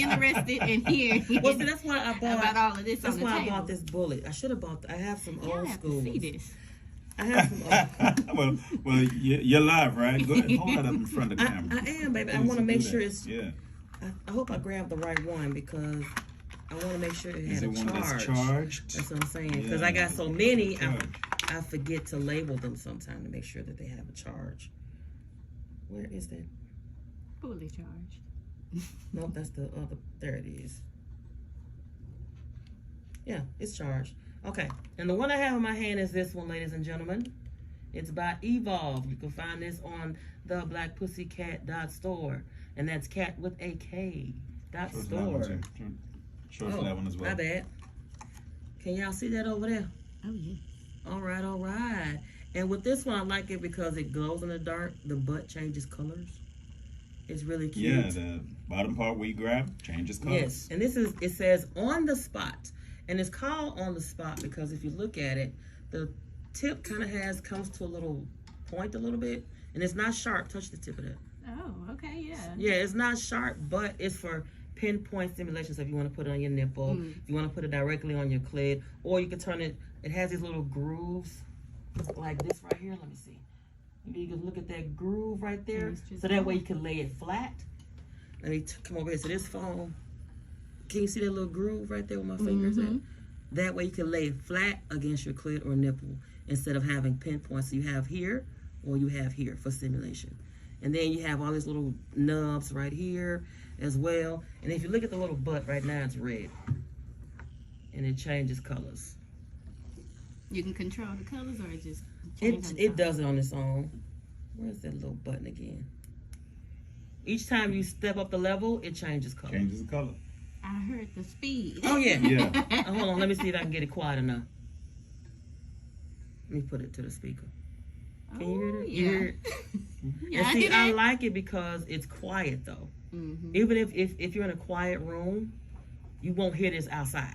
interested in hearing. Well, see, that's why I bought about all of this. That's on the why table. I bought this bullet. I should have bought. I have some Y'all old have school. to see this. I have some old. well, you're live, right? Go ahead, hold that up in front of the camera. I am, baby. I Please want to do make that. sure it's. Yeah. I hope I grabbed the right one because I want to make sure it Is had it a one charge. that's charged? That's what I'm saying. Because Yeah, I got so many, charge. I forget to label them sometime to make sure that they have a charge. Where is that? Fully charged. Nope, that's the other. There it is. Yeah, it's charged. Okay, and the one I have in my hand is this one, ladies and gentlemen. It's by Evolve. You can find this on the blackpussycat.store. And that's cat with a K. Dot Show us store. that one, too. Show us that one as well. My bad. Can y'all see that over there? Oh, yeah. All right, all right. And with this one, I like it because it glows in the dark. The butt changes colors. It's really cute. Yeah, the bottom part where you grab changes colors. Yes, and this is, it says on the spot. And it's called on the spot because if you look at it, the tip kind of comes to a little point a little bit. And it's not sharp. Touch the tip of that. Oh, okay, yeah. Yeah, it's not sharp, but it's for pinpoint stimulation. So if you want to put it on your nipple, if you want to put it directly on your clit, or you can turn it, it has these little grooves like this right here. Let me see. You can look at that groove right there. So that way you can lay it flat. Let me come over here to this phone. Can you see that little groove right there with my fingers at? That way you can lay it flat against your clit or nipple instead of having pinpoints. So you have here or you have here for stimulation. And then you have all these little nubs right here as well. And if you look at the little butt right now, it's red. And it changes colors. You can control the colors or it just changes? It does it on its own. Where's that little button again? Each time you step up the level, it changes color. Changes the color. I heard the speed. Oh, yeah. Yeah. Hold on, let me see if I can get it quiet enough. Let me put it to the speaker. Can you hear it? Yeah. You hear it? Yeah, And I see, do I that. like it because it's quiet though. Even if you're in a quiet room, you won't hear this outside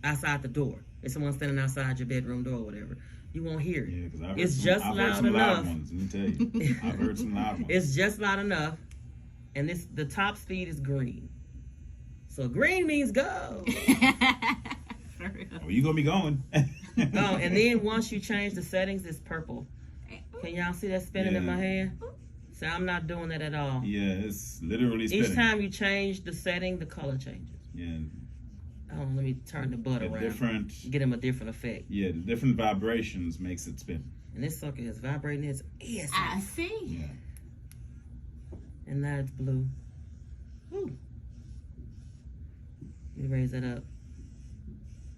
the door. If someone's standing outside your bedroom door or whatever, you won't hear it. Yeah, because I've It's heard just I've loud heard some enough. loud ones. Let me tell you, I've heard some loud ones. It's just loud enough, and the top speed is green. So green means go. For real. Oh, you gonna be going? Oh, and then once you change the settings, it's purple. Can y'all see that spinning in my hand? So I'm not doing that at all. Yeah, it's literally spinning. Each time you change the setting, the color changes. Yeah, Oh, let me turn the butt the around. different. Get him a different effect. Yeah, the different vibrations makes it spin. And this sucker is vibrating his ears. I see. Yeah. And now it's blue. Ooh. Let me raise that up.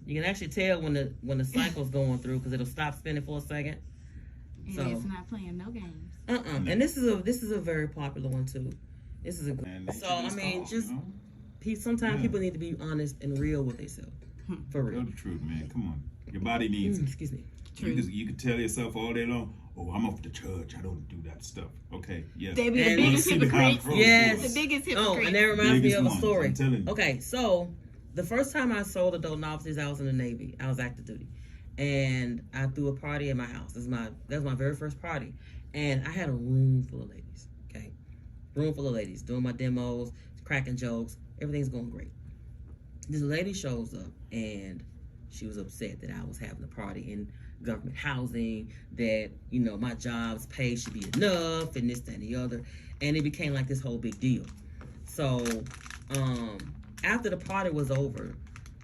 You can actually tell when the cycle's going through because it'll stop spinning for a second. And So- it's not playing no games. And this is a very popular one too. This is a good. And So I just mean, talk, just you know? sometimes Yeah. people need to be honest and real with themselves. For real. Tell the truth, man. Come on, your body needs it. Excuse me. You can tell yourself all day long, "Oh, I'm off the church. I don't do that stuff." Okay, yes. They be the And biggest see behind hypocrites. closed Yes. doors. The biggest Oh, hypocrites. and that reminds me Biggest of a ones, story. I'm telling you. Okay, so the first time I sold adult novelties, I was in the Navy. I was active duty, and I threw a party at my house. That was my very first party, and I had a room full of ladies. Okay, room full of ladies doing my demos, cracking jokes. Everything's going great. This lady shows up, and she was upset that I was having a party in government housing, that, you know, my job's pay should be enough, and this, that, and the other. And it became like this whole big deal. So, after the party was over,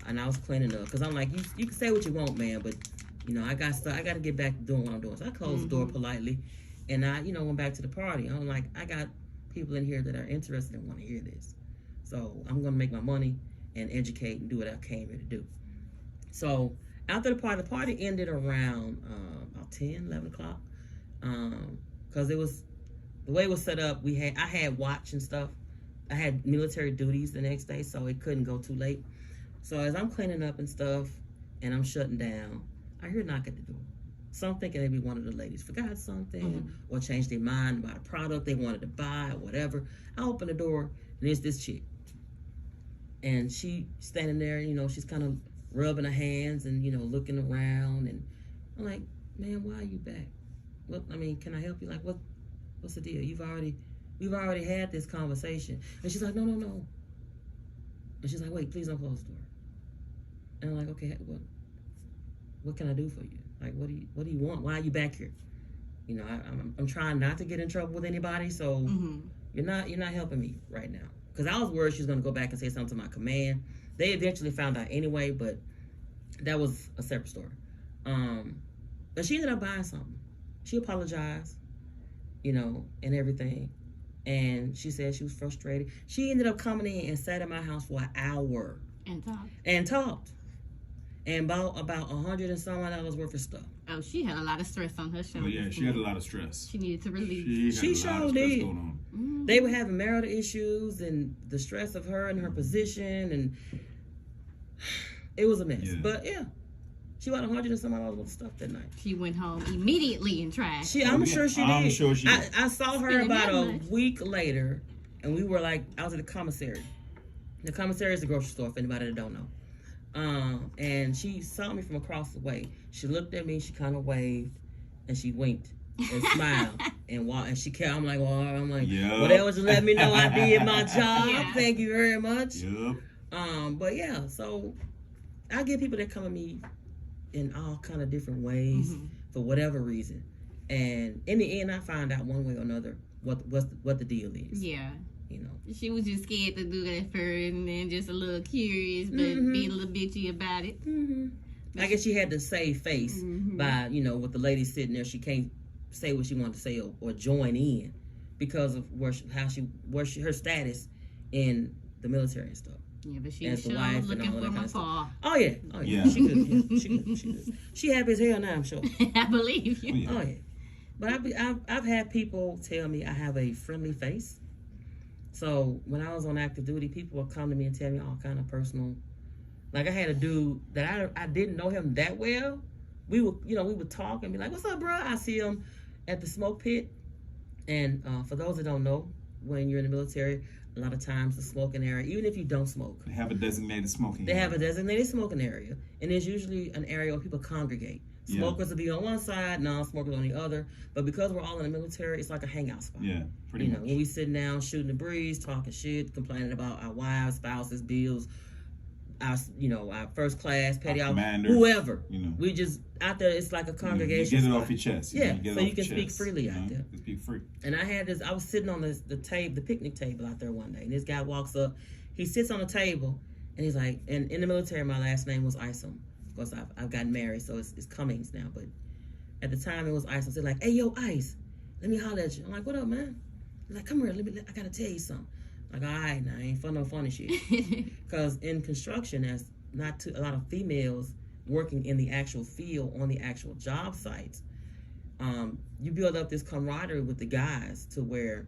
and I was cleaning up, because I'm like, you can say what you want, man, but, you know, I got to get back to doing what I'm doing. So I closed the door politely, and I, you know, went back to the party. I'm like, I got people in here that are interested and want to hear this. So I'm going to make my money and educate and do what I came here to do. So after the party ended around about 10, 11 o'clock. Because it was, the way it was set up, I had watch and stuff. I had military duties the next day, so it couldn't go too late. So as I'm cleaning up and stuff, and I'm shutting down, I hear a knock at the door. So I'm thinking maybe one of the ladies forgot something or changed their mind about a product they wanted to buy or whatever. I open the door, and it's this chick. And she standing there, you know, she's kind of rubbing her hands and, you know, looking around. And I'm like, man, why are you back? What, I mean, can I help you? Like, what's the deal? We've already had this conversation. And she's like, no. And she's like, wait, please don't close the door. And I'm like, okay, what can I do for you? Like, what do you want? Why are you back here? You know, I'm trying not to get in trouble with anybody, so you're not helping me right now. Because I was worried she was going to go back and say something to my command. They eventually found out anyway, but that was a separate story. But she ended up buying something. She apologized, you know, and everything. And she said she was frustrated. She ended up coming in and sat at my house for an hour. And talked. And bought about $100 and some odd worth of stuff. Oh, she had a lot of stress on her shoulders. Oh yeah, she had a lot of stress. She needed to release. She had a lot of stress going on. Mm-hmm. They were having marital issues and the stress of her and her position, and it was a mess. Yeah. But yeah, she bought $100 and some odd worth of stuff that night. She went home immediately and tried. I'm sure she did. I'm sure she did. I saw her about a week later, and we were like, I was at the commissary. The commissary is the grocery store, if anybody that don't know. And she saw me from across the way. She looked at me, she kind of waved, and she winked and smiled and walked. And she kept. I'm like, yep. Whatever, just let me know I did my job. Yeah. Thank you very much. Yep. But yeah, so I get people that come at me in all kind of different ways for whatever reason, and in the end, I find out one way or another what the deal is. Yeah. You know, she was just scared to do that first, and then just a little curious, but being a little bitchy about it. I guess she had to save face by, you know, with the lady sitting there. She can't say what she wanted to say or join in because of her status in the military and stuff. Yeah, but she was sure looking for my fall. Oh yeah. She could. She happy as hell now, I'm sure. I believe you. Oh yeah. But I've had people tell me I have a friendly face. So when I was on active duty, people would come to me and tell me all kind of personal. Like I had a dude that I didn't know him that well. We would talk and be like, "What's up, bro?" I see him at the smoke pit. And for those that don't know, when you're in the military, a lot of times the smoking area, even if you don't smoke, they have a designated smoking area. They have a designated smoking area, and it's usually an area where people congregate. Smokers will be on one side, non-smokers on the other. But because we're all in the military, it's like a hangout spot. Yeah, pretty much. When we sitting down, shooting the breeze, talking shit, complaining about our wives, spouses, bills, our first class, petty officer, whoever. We just out there. It's like a congregation. You get it spot. off your chest. Yeah, so you can speak freely out there. You speak free. And I had this. I was sitting on the picnic table out there one day, and this guy walks up. He sits on the table, and he's like, and in the military, my last name was Isom. Of course, I've gotten married, so it's Cummings now. But at the time, it was Ice. I said, like, "Hey, yo, Ice, let me holler at you." I'm like, "What up, man?" He's like, "Come here, I gotta tell you something." I'm like, all right, now, I ain't no funny shit. Because in construction, there's not a lot of females working in the actual field, on the actual job sites. You build up this camaraderie with the guys to where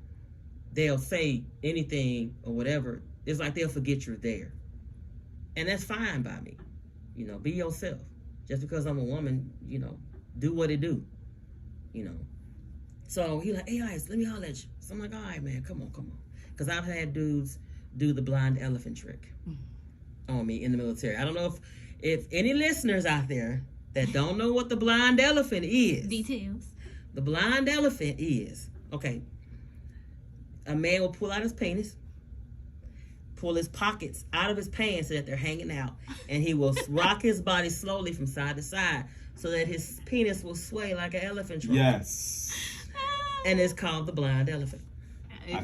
they'll say anything or whatever. It's like they'll forget you're there. And that's fine by me. Be yourself. Just because I'm a woman, do what it do. So he like, "Hey, Ice, let me holler at you." So I'm like, all right, man, come on. Because I've had dudes do the blind elephant trick on me in the military. I don't know if any listeners out there that don't know what the blind elephant is. Details. The blind elephant is, okay, a man will pull out his penis, pull his pockets out of his pants so that they're hanging out, and he will rock his body slowly from side to side so that his penis will sway like an elephant trunk. Yes. And it's called the blind elephant.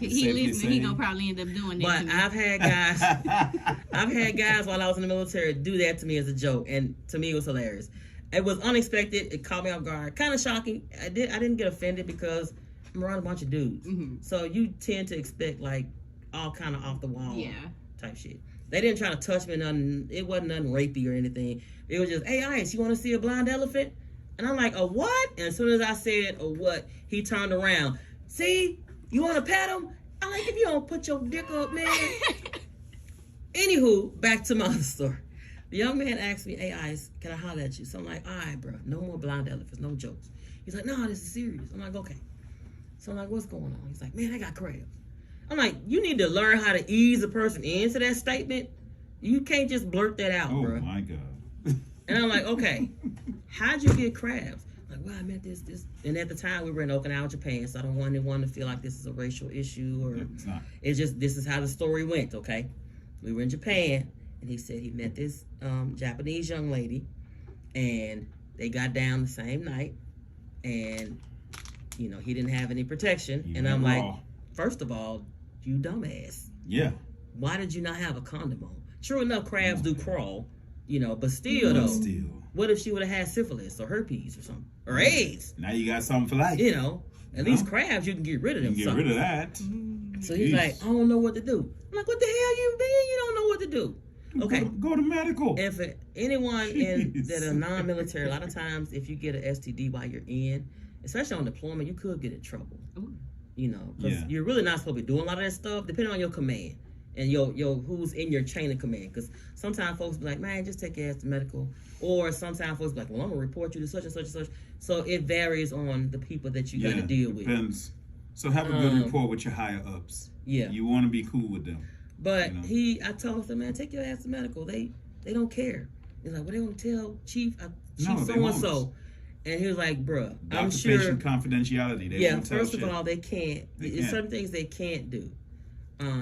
He listening, he gonna probably end up doing that. But I've had guys while I was in the military do that to me as a joke, and to me it was hilarious. It was unexpected. It caught me off guard. Kind of shocking. I didn't get offended because I'm around a bunch of dudes, so you tend to expect like all kind of off the wall type shit. They didn't try to touch me. Nothing. It wasn't nothing rapey or anything. It was just, "Hey, Ice, you want to see a blind elephant?" And I'm like, "A what?" And as soon as I said "a what," he turned around. "See? You want to pet him?" I'm like, "If you don't put your dick up, man." Anywho, back to my other story. The young man asked me, "Hey, Ice, can I holler at you?" So I'm like, "All right, bro. No more blind elephants. No jokes." He's like, "No, this is serious." I'm like, "Okay." So I'm like, "What's going on?" He's like, "Man, I got crabs." I'm like, "You need to learn how to ease a person into that statement. You can't just blurt that out, bro." Oh, my God. And I'm like, "Okay, how'd you get crabs?" Like, "Well, I met this. And at the time, we were in Okinawa, Japan, so I don't want anyone to feel like this is a racial issue or It's not. it's just, this is how the story went, okay? We were in Japan, and he said he met this Japanese young lady, and they got down the same night, and he didn't have any protection. And I'm like, first of all, you dumbass. Yeah. Why did you not have a condom on? True enough, crabs do crawl, but still though. What if she would have had syphilis or herpes or something? Or AIDS? Now you got something for life. At least crabs, you can get rid of them. You can get rid of that. So he's like, I don't know what to do. I'm like, what the hell you mean you don't know what to do? Okay. Go to medical. And for anyone that are non-military, a lot of times if you get an STD while you're in, especially on deployment, you could get in trouble. Because you're really not supposed to be doing a lot of that stuff, depending on your command and your who's in your chain of command. Because sometimes folks be like, man, just take your ass to medical. Or sometimes folks be like, well, I'm going to report you to such and such and such. So it varies on the people that you got to deal with. Depends. So have a good rapport with your higher ups. Yeah. You want to be cool with them. But I told him, man, take your ass to medical. They don't care. He's like, well, they want to tell Chief so-and-so. And he was like, bruh, I'm sure. Patient confidentiality. They won't tell first of all, they can't. There's certain things they can't do,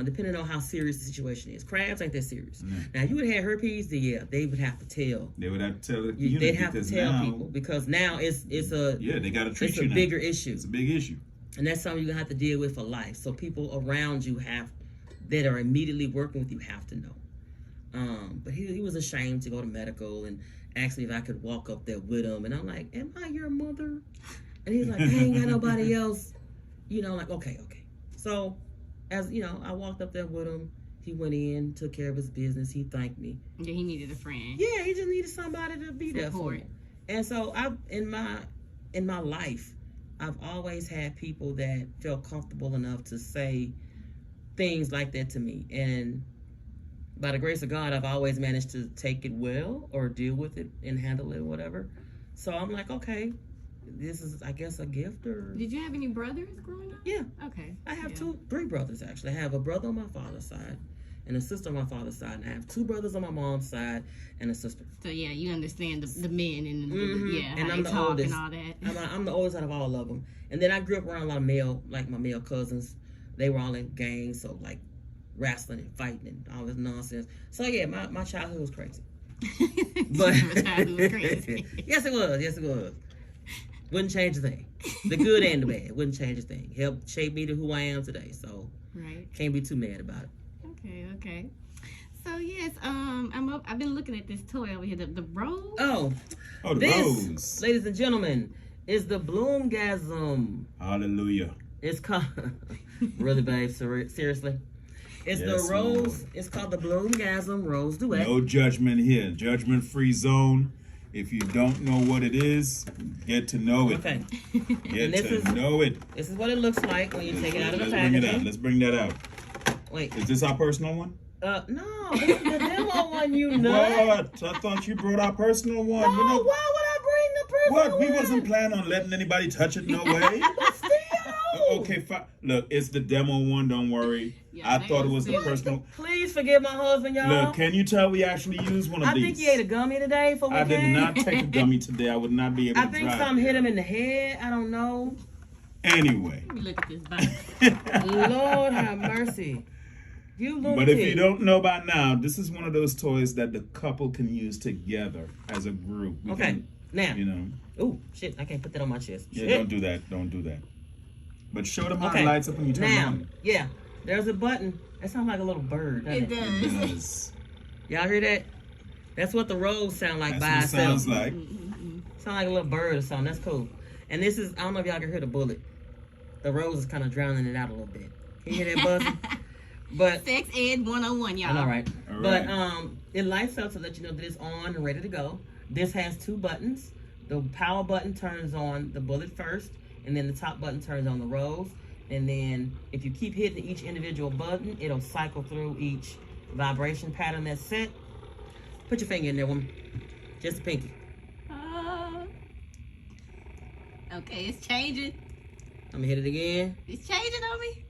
depending on how serious the situation is. Crabs ain't that serious. Now, you would have had herpes, they would have to tell. They would have to tell the community. They'd have to tell people because now it's a they got to treat you. It's a bigger issue. It's a big issue. And that's something you're gonna have to deal with for life. So people around you that are immediately working with you have to know. But he was ashamed to go to medical and asked me if I could walk up there with him. And I'm like, am I your mother? And he's like, I ain't got nobody else. Like, okay. So, as I walked up there with him. He went in, took care of his business. He thanked me. Yeah, he needed a friend. Yeah, he just needed somebody to be there for him. And so, in my life, I've always had people that felt comfortable enough to say things like that to me. And by the grace of God, I've always managed to take it well or deal with it and handle it or whatever. So I'm like, okay, this is, I guess, a gift. Or did you have any brothers growing up? Yeah. Okay. I have three brothers, actually. I have a brother on my father's side and a sister on my father's side. And I have two brothers on my mom's side and a sister. So, yeah, you understand the men and, and I'm the oldest. And all that. I'm the oldest out of all of them. And then I grew up around a lot of my male cousins. They were all in gangs, so, like, wrestling and fighting and all this nonsense. So yeah, my childhood was crazy. But childhood was crazy. Yes, it was. Wouldn't change a thing. The good and the bad wouldn't change a thing. Helped shape me to who I am today. So can't be too mad about it. Okay. So yes, I've been looking at this toy over here, the rose. Oh, the rose, ladies and gentlemen, is the Bloomgasm. Hallelujah. It's called really, babe. Seriously. It's the rose. Lord. It's called the Bloomgasm Rose Duet. No judgment here. Judgment-free zone. If you don't know what it is, get to know it. Okay. Know it. This is what it looks like when you take it out of the packaging. Let's bring that out. Wait. Is this our personal one? No. This is the demo one, you know. What? I thought you brought our personal one. No, why would I bring the personal one? We wasn't planning on letting anybody touch it, no way. But still. Okay, fine. Look, it's the demo one. Don't worry. Yeah, I thought it was the personal. Please forgive my husband, y'all. Look, can you tell we actually used one of these? I think he ate a gummy today for weekend. I did not take a gummy today. I would not be able to drive. I think something hit him in the head. I don't know. Anyway. Let me look at this bottle. Lord have mercy. You lunatic. But if you don't know by now, this is one of those toys that the couple can use together as a group. Now. Oh, shit. I can't put that on my chest. Yeah, don't do that. But show them how it lights up when you turn it on. Yeah, there's a button. That sounds like a little bird, doesn't it? It does. Y'all hear that? That's what the rose sound like by itself. Sounds like. Sound like a little bird or something. That's cool. And this is, I don't know if y'all can hear the bullet. The rose is kind of drowning it out a little bit. Can you hear that buzzing? But Sex Ed 101, y'all. I know, right? But it lights up so that you know that it's on and ready to go. This has two buttons. The power button turns on the bullet first, and then the top button turns on the rose. And then if you keep hitting each individual button, it'll cycle through each vibration pattern that's set. Put your finger in there, woman. Just a pinky. Okay, it's changing. I'm gonna hit it again. It's changing on me.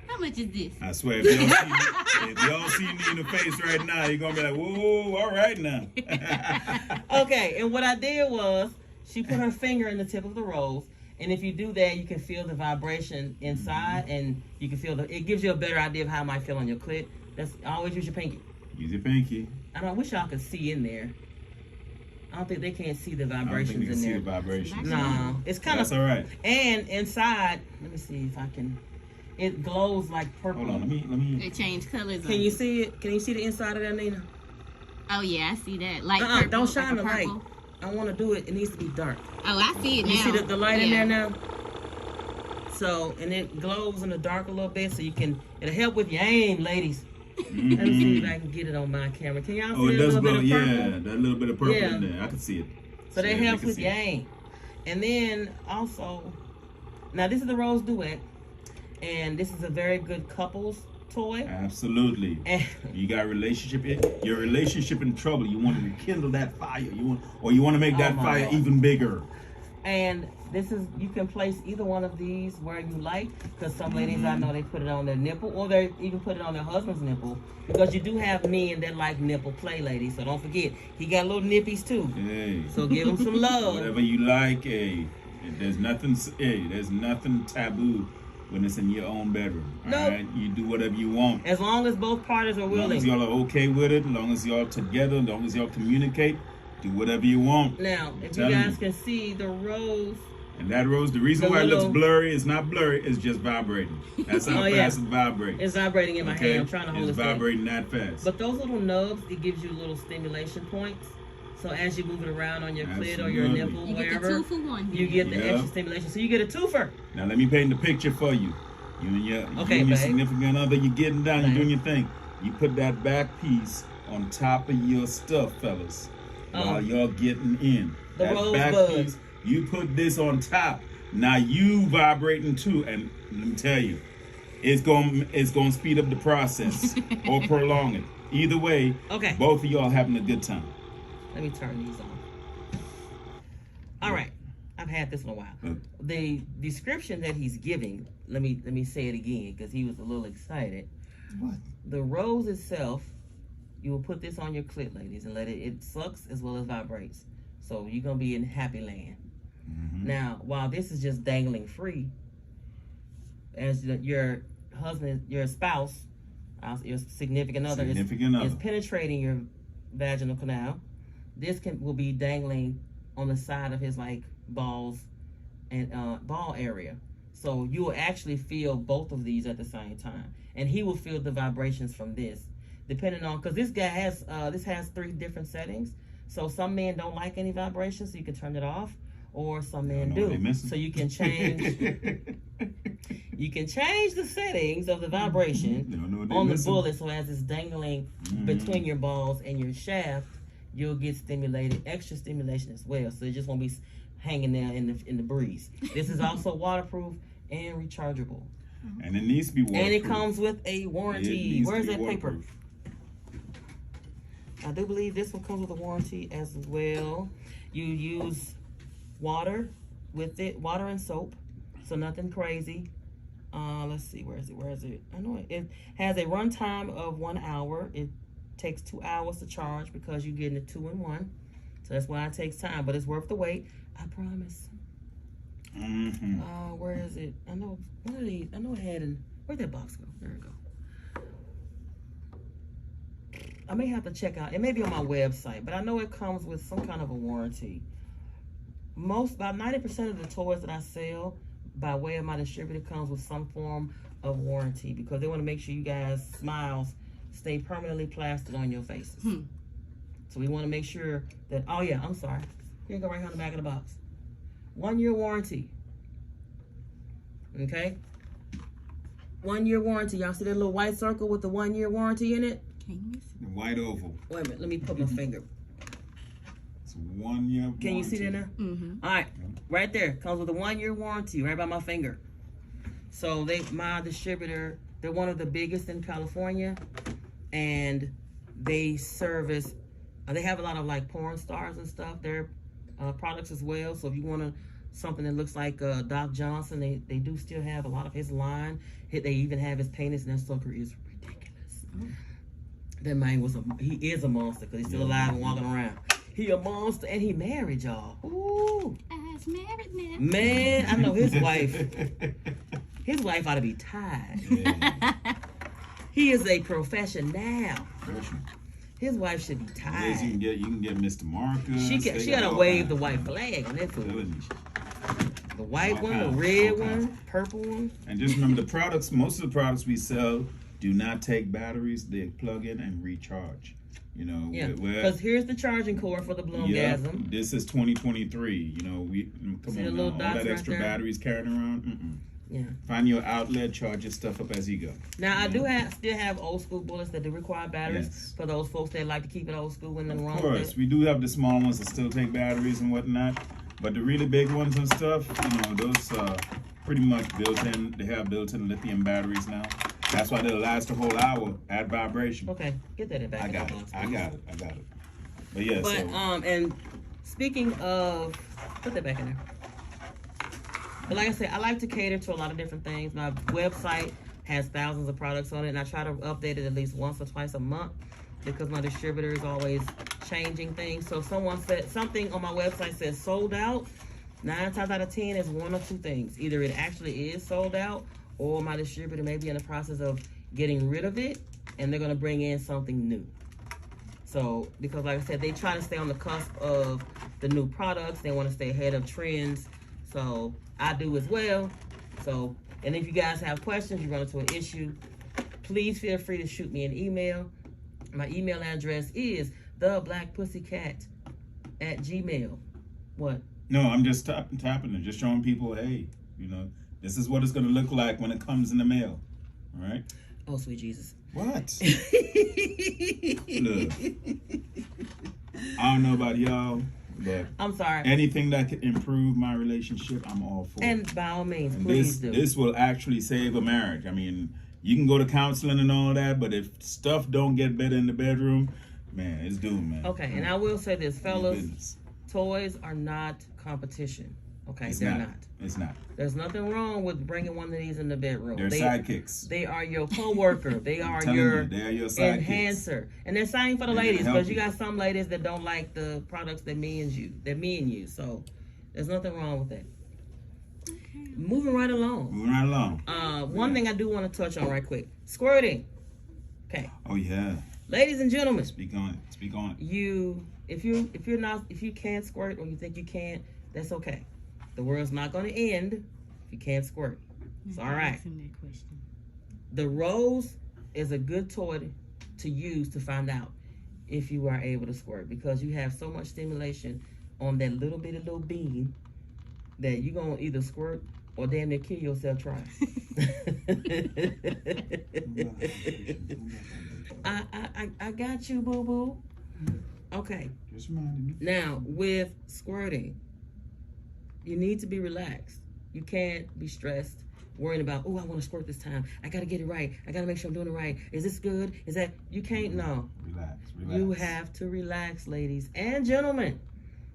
How much is this? I swear, if y'all see me in the face right now, you're gonna be like, whoa, all right now. Okay, and what I did was, she put her finger in the tip of the rose, And if you do that, you can feel the vibration inside, and you can feel it gives you a better idea of how it might feel on your clit. Always use your pinky. Use your pinky. I wish y'all could see in there. I don't think they can't see the vibrations in there. See the vibrations. No, it's kind of. That's all right. And inside, let me see if I can. It glows like purple. Hold on, let me. It changed colors. Can you see it? Can you see the inside of that, Nina? Oh yeah, I see that. Like purple, don't shine like the light. purple. I want to do it. It needs to be dark. Oh, I see it now. You see the light in there now? So, and it glows in the dark a little bit, so it'll help with your aim, ladies. Mm-hmm. Let me see if I can get it on my camera. Can y'all see Oh, it does glow. bit of purple? Yeah, that little bit of purple in there. I can see it. So that helps with your aim. And then also, now this is the Rose Duet, and this is a very good couples toy. Absolutely. You got your relationship in trouble. You want to rekindle that fire. You want to make that fire even bigger. And you can place either one of these where you like, because some ladies I know they put it on their nipple, or they even put it on their husband's nipple, because you do have men that like nipple play, ladies. So don't forget, he got little nippies too. Hey. So give him some love. Whatever you like, hey. There's nothing taboo when it's in your own bedroom. No. All right? You do whatever you want. As long as both parties are willing. As long as y'all are okay with it, as long as y'all together, as long as y'all communicate, do whatever you want. Now, if you guys can see the rose. And that rose, the reason why it looks blurry, it's not blurry, it's just vibrating. That's how fast it vibrates. It's vibrating in my hand. I'm trying to hold it. It's vibrating that fast. But those little nubs, it gives you little stimulation points. So as you move it around on your clit or your nipple, wherever, get the 2 for 1. You get the extra stimulation. So you get a twofer. Now let me paint the picture for you. You and your significant other, you're getting down, you're doing your thing. You put that back piece on top of your stuff, fellas, while y'all getting in. The rosebud piece. You put this on top. Now you vibrating too, and let me tell you, it's gonna speed up the process or prolong it. Either way, both of y'all having a good time. Let me turn these on. All right, I've had this in a while. The description that he's giving, let me say it again because he was a little excited. What? The rose itself, you will put this on your clit, ladies, and it sucks as well as vibrates. So you're gonna be in happy land. Mm-hmm. Now, while this is just dangling free, as your husband, your spouse, your significant other is penetrating your vaginal canal, this will be dangling on the side of his balls and ball area. So you will actually feel both of these at the same time, and he will feel the vibrations from this, depending on, because this guy has 3 different settings. So some men don't like any vibrations, so you can turn it off. Or some men do. So you can change the settings of the vibration on the bullet, so as it's dangling between your balls and your shaft, you'll get extra stimulation as well. So it just won't be hanging there in the breeze. This is also waterproof and rechargeable. And it needs to be waterproof. And it comes with a warranty. Where's that paper? I do believe this one comes with a warranty as well. You use water with it, water and soap, so nothing crazy. Let's see, where is it? I know it has a run time of 1 hour. It takes 2 hours to charge because you're getting a 2-in-1, so that's why it takes time, but it's worth the wait, I promise. Where is it? I know one of these. I know it had where'd that box go? There it go. I may have to check out. It may be on my website, but I know it comes with some kind of a warranty. About 90% of the toys that I sell by way of my distributor comes with some form of warranty, because they want to make sure you guys' smiles stay permanently plastered on your faces. So we want to make sure that, oh yeah, I'm sorry. Here you go, right here on the back of the box. 1-year warranty. Okay? 1-year warranty. Y'all see that little white circle with the 1-year warranty in it? The white oval. Wait a minute, let me put my finger. 1 year warranty. Can you see that now? All right, right there. Comes with a 1-year warranty right by my finger. So my distributor, they're one of the biggest in California, and they service, they have a lot of porn stars and stuff, their products as well. So if you want something that looks like Doc Johnson, they do still have a lot of his line. They even have his penis, and that sucker is ridiculous. That man he is a monster, because he's still alive and walking around. He a monster, and he married, y'all. Ooh. Sass married now. Man, I know his wife. His wife ought to be tied. Yeah. He is a professional. Professional. His wife should be tied. Yes, you can get Mr. Marcus. She gotta wave the white flag on that food. The white one, the red one, purple one. And just remember the products. Most of the products we sell do not take batteries. They plug in and recharge. You know, yeah. Because here's the charging cord for the Bloomgasm. This is 2023. You know, we come on now, all that extra batteries carrying around. Yeah. Find your outlet, charge your stuff up as you go. Now I do still have old school bullets that do require batteries for those folks that like to keep it old school when they're wrong. Of course, we do have the small ones that still take batteries and whatnot, but the really big ones and stuff, you know, those pretty much built in. They have built-in lithium batteries now. That's why they'll last a whole hour at vibration. Okay, get that back. I got it. But yeah. And speaking of, put that back in there. But like I said, I like to cater to a lot of different things. My website has thousands of products on it, and I try to update it at least once or twice a month because my distributor is always changing things. So if someone said something on my website says sold out, 9 times out of 10 is one or two things. Either it actually is sold out, or my distributor may be in the process of getting rid of it, and they're going to bring in something new. So, because like I said, they try to stay on the cusp of the new products. They want to stay ahead of trends. So, I do as well. So, and if you guys have questions, you run into an issue, please feel free to shoot me an email. My email address is theblackpussycat@gmail. What? No, I'm just tapping it, just showing people, hey, you know, this is what it's going to look like when it comes in the mail. All right? Oh, sweet Jesus. What? Look, I don't know about y'all, but I'm sorry. Anything that can improve my relationship, I'm all for. And by all means, and please do. This will actually save a marriage. I mean, you can go to counseling and all that, but if stuff don't get better in the bedroom, man, it's doomed, man. Okay, and I will say this, fellas, toys are not competition. Okay, they're not. It's not. There's nothing wrong with bringing one of these in the bedroom. They're sidekicks. They are your co-worker. They are your enhancer. And they're same for the ladies, because you got some ladies that don't like the products that me and you. So there's nothing wrong with that. Okay. Moving right along. One thing I do want to touch on right quick. Squirting. Okay. Oh yeah. Ladies and gentlemen. Speak on it. If you can't squirt or you think you can't, that's okay. The world's not going to end if you can't squirt. It's all right. The Rose is a good toy to use to find out if you are able to squirt, because you have so much stimulation on that little bean that you're going to either squirt or damn near kill yourself trying. I got you, boo-boo. Okay. Just reminding me. Now, with squirting, you need to be relaxed. You can't be stressed, worrying about, oh, I want to squirt this time. I got to get it right. I got to make sure I'm doing it right. Is this good? Is that... You can't, no. Relax. You have to relax, ladies and gentlemen.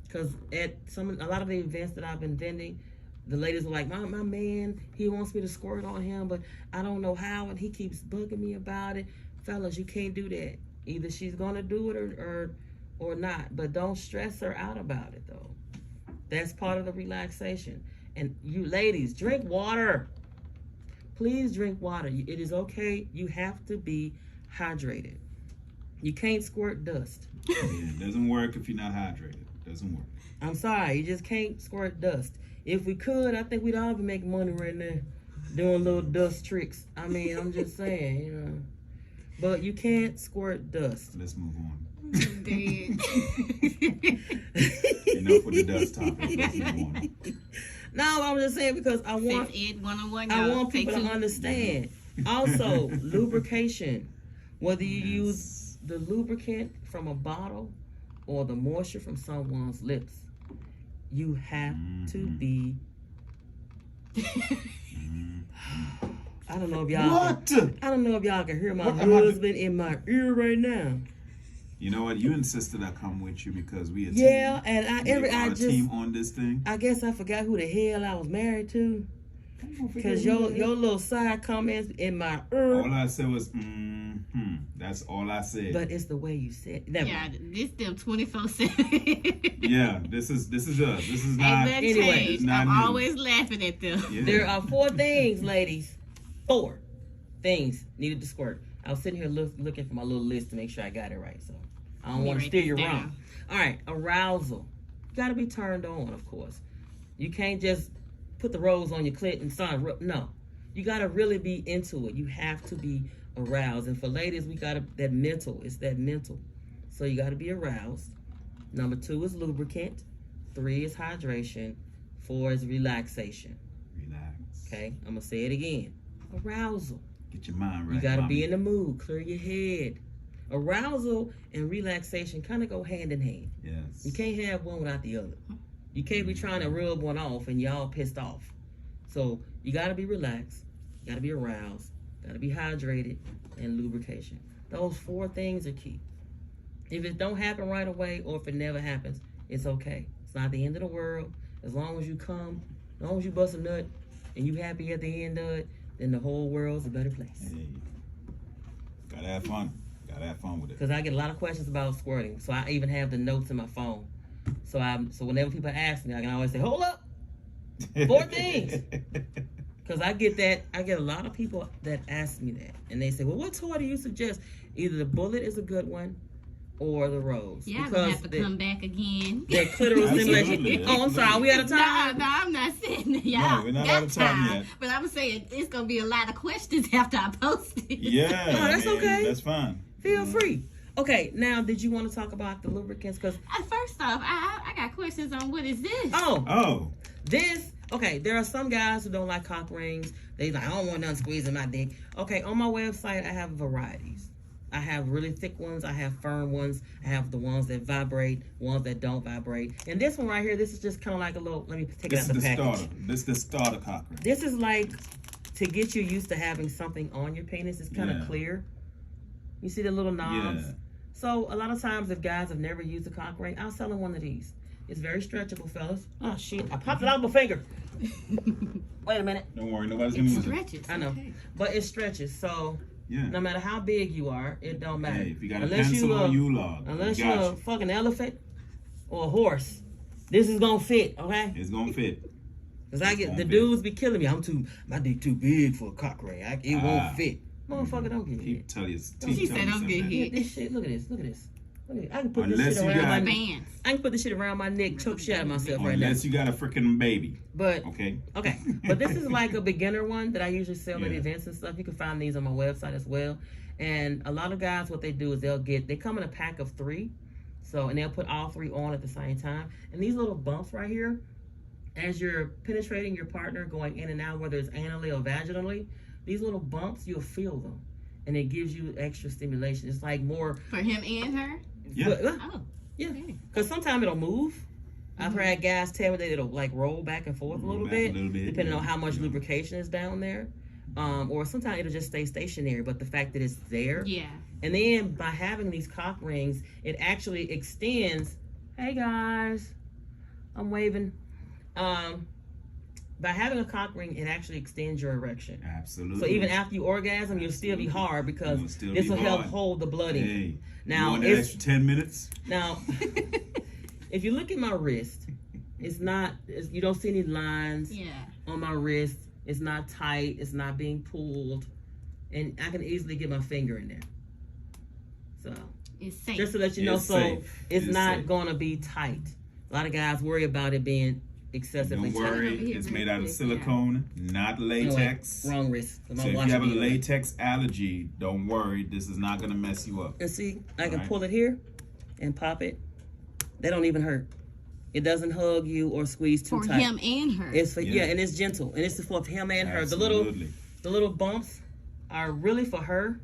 Because at a lot of the events that I've been vending, the ladies are like, my man, he wants me to squirt on him, but I don't know how, and he keeps bugging me about it. Fellas, you can't do that. Either she's going to do it or not. But don't stress her out about it, though. That's part of the relaxation. And you ladies, drink water. Please drink water. It is okay. You have to be hydrated. You can't squirt dust. Yeah, it doesn't work if you're not hydrated. It doesn't work. I'm sorry. You just can't squirt dust. If we could, I think we'd all be making money right now doing little dust tricks. I mean, I'm just saying, you know. But you can't squirt dust. Let's move on. Enough with the dust topic. No, I'm just saying because I want people to understand. Also, lubrication. Whether you use the lubricant from a bottle or the moisture from someone's lips, you have to be. I don't know if y'all. I don't know if y'all can hear my husband in my ear right now. You know what? You insisted I come with you because we a team. Yeah, and I just team on this thing. I guess I forgot who the hell I was married to. Because your little side comments in my ear. All I said was, That's all I said. But it's the way you said. This them 24/7. Yeah, this is us. This is not. Anyway, I'm always laughing at them. Yeah. There are 4 things, ladies. 4 things needed to squirt. I was sitting here looking for my little list to make sure I got it right. So I don't want to steer you wrong. All right, arousal. You got to be turned on, of course. You can't just put the rose on your clit and start. No, you got to really be into it. You have to be aroused. And for ladies, we got that mental. It's that mental. So you got to be aroused. Number 2 is lubricant. 3 is hydration. 4 is relaxation. Relax. Okay, I'm gonna say it again. Arousal. Get your mind right. You got to be in the mood. Clear your head. Arousal and relaxation kind of go hand in hand. Yes. You can't have one without the other. You can't be trying to rub one off and y'all pissed off. So you got to be relaxed. You got to be aroused. Got to be hydrated and lubrication. Those 4 things are key. If it don't happen right away or if it never happens, it's okay. It's not the end of the world. As long as you come, as long as you bust a nut and you happy at the end of it, then the whole world's a better place. Hey. Gotta have fun. Gotta have fun with it. Because I get a lot of questions about squirting. So I even have the notes in my phone. So whenever people ask me, I can always say, hold up. 4 things. Because I get a lot of people that ask me that. And they say, well, what toy do you suggest? Either the bullet is a good one or the rose. Yeah, I'm gonna have to come back again. That clitoral stimulation. Oh, I'm sorry. Are we out of time? No, I'm not saying that. Y'all no, we're not out of time yet. But I'm saying it's gonna be a lot of questions after I post it. Yeah. Oh, that's okay. That's fine. Feel free. Okay, now did you want to talk about the lubricants? Because first off, I got questions on what is this? Oh. This. Okay, there are some guys who don't like cock rings. They like, I don't want nothing squeezing my dick. Okay, on my website, I have varieties. I have really thick ones. I have firm ones. I have the ones that vibrate, ones that don't vibrate. And this one right here, this is just kind of like a little, let me take it out the package. This is the starter cock ring. This is like to get you used to having something on your penis. It's kind of clear. You see the little knobs? Yeah. So a lot of times if guys have never used a cock ring, I'll sell them one of these. It's very stretchable, fellas. Oh, shit. I popped it out of my finger. Wait a minute. Don't worry. Nobody's going to use it. Stretches. I know. Okay. But it stretches. So yeah. No matter how big you are, it don't matter. Hey, if you got a pencil or U-log, unless you're a fucking elephant or a horse, this is going to fit, okay? It's going to fit. Because I get, the dudes be killing me. My dick too big for a cock ring. It won't fit. Motherfucker, don't get hit. She said don't get hit. This shit, look at this. I can put Unless this shit around my neck. I can put this shit around my neck, choke shit out of myself right now. Unless you got a freaking baby. But okay. But this is like a beginner one that I usually sell at events and stuff. You can find these on my website as well. And a lot of guys, what they do is they come in a pack of 3. So, and they'll put all 3 on at the same time. And these little bumps right here, as you're penetrating your partner, going in and out, whether it's anally or vaginally, these little bumps, you'll feel them. And it gives you extra stimulation. It's like more for him and her. Yeah. Yeah. Because sometimes it'll move. I've heard guys tell me that it'll like roll back and forth a little bit, depending on how much lubrication is down there. Or sometimes it'll just stay stationary. But the fact that it's there. Yeah. And then by having these cock rings, it actually extends. Hey guys, I'm waving. By having a cock ring, it actually extends your erection. Absolutely. So even after you orgasm, you'll still be hard because this will help hold the blood in. Hey, now, you want that extra 10 minutes? Now, if you look at my wrist, you don't see any lines on my wrist. It's not tight. It's not being pulled. And I can easily get my finger in there. So, it's safe. Just to let you know, it's not going to be tight. A lot of guys worry about it being excessively tight. Don't worry, it's made out of silicone, not latex. No, wrong wrist. So if you have a latex allergy, don't worry, this is not going to mess you up. And see, I can pull it here and pop it. They don't even hurt. It doesn't hug you or squeeze too tight. For him and her. It's for and it's gentle, and it's for him and her. The little bumps are really for her.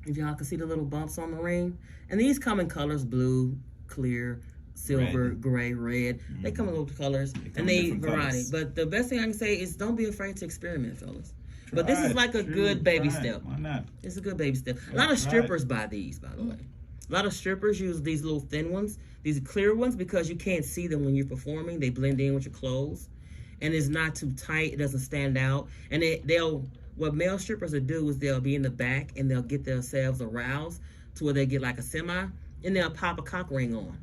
If y'all can see the little bumps on the ring, and these come in colors: blue, clear, silver, gray, red. They come in little colors, and they variety. But the best thing I can say is don't be afraid to experiment, fellas. But this is like a good baby step. Why not? It's a good baby step. A lot of strippers buy these, by the way. A lot of strippers use these little thin ones, these clear ones, because you can't see them when you're performing. They blend in with your clothes. And it's not too tight. It doesn't stand out. And they'll what male strippers will do is they'll be in the back and they'll get themselves aroused to where they get like a semi, and they'll pop a cock ring on.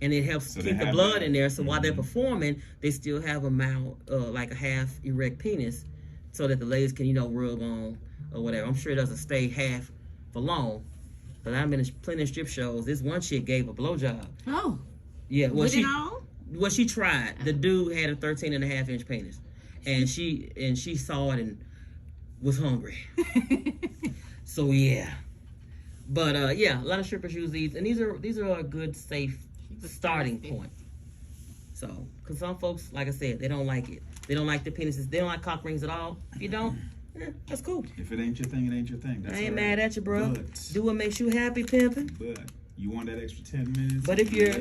And it helps keep the blood in there. So while they're performing, they still have a like a half erect penis, so that the ladies can, rub on or whatever. I'm sure it doesn't stay half for long, but I've been in plenty of strip shows. This one chick gave a blowjob. Oh. Yeah. Well, she tried. The dude had a 13.5-inch penis, and she saw it and was hungry. So yeah. But yeah, a lot of strippers use these, and these are a good, safe starting point. So, because some folks, like I said, they don't like it. They don't like the penises. They don't like cock rings at all. If you don't, that's cool. If it ain't your thing, it ain't your thing. That's I ain't mad at you, bro. Do what makes you happy, pimping. But you want that extra 10 minutes. But if your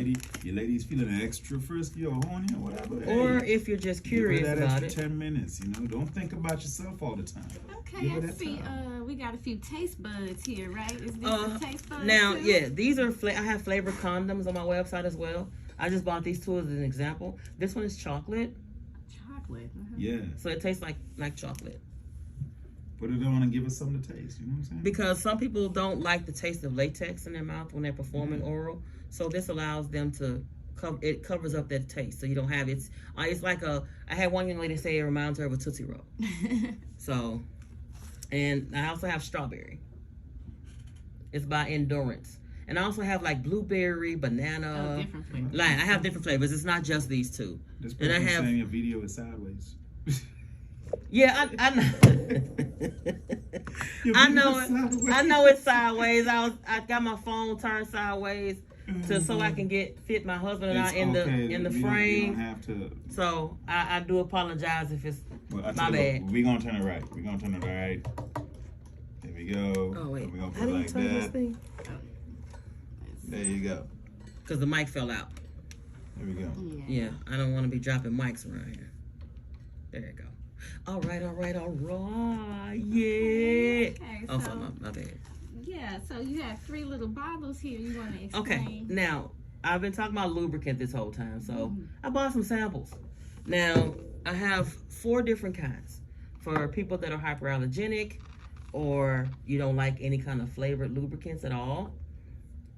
lady's feeling extra frisky or horny or whatever. Or if you're just curious give her that about extra 10 minutes, Don't think about yourself all the time. Okay, I see. We got a few taste buds here, right? Is this a taste bud? Now, too? yeah, these are I have flavored condoms on my website as well. I just bought these two as an example. This one is chocolate. Chocolate. Yeah. So it tastes like chocolate. Put it on and give us something to taste. You know what I'm saying? Because some people don't like the taste of latex in their mouth when they're performing oral. So this allows them to it covers up that taste. So you don't have it's like I had one young lady say it reminds her of a Tootsie Roll. So, and I also have strawberry. It's by Endurance. And I also have like blueberry, banana. Different flavors. Like I have different flavors. It's not just these two. This person saying your video is sideways. Yeah, I know it's sideways. I got my phone turned sideways so I can fit my husband and I in the frame. You don't have to. So I do apologize if it's my bad. We're gonna turn it right. There we go. Oh wait, we're gonna how do you turn this thing? There you go. Because the mic fell out. There we go. Yeah, I don't want to be dropping mics around here. There you go. All right. Yeah. Okay, so my bad. Yeah, so you have 3 little bottles here you want to explain. Okay, now, I've been talking about lubricant this whole time, so I bought some samples. Now, I have 4 different kinds for people that are hyperallergenic or you don't like any kind of flavored lubricants at all.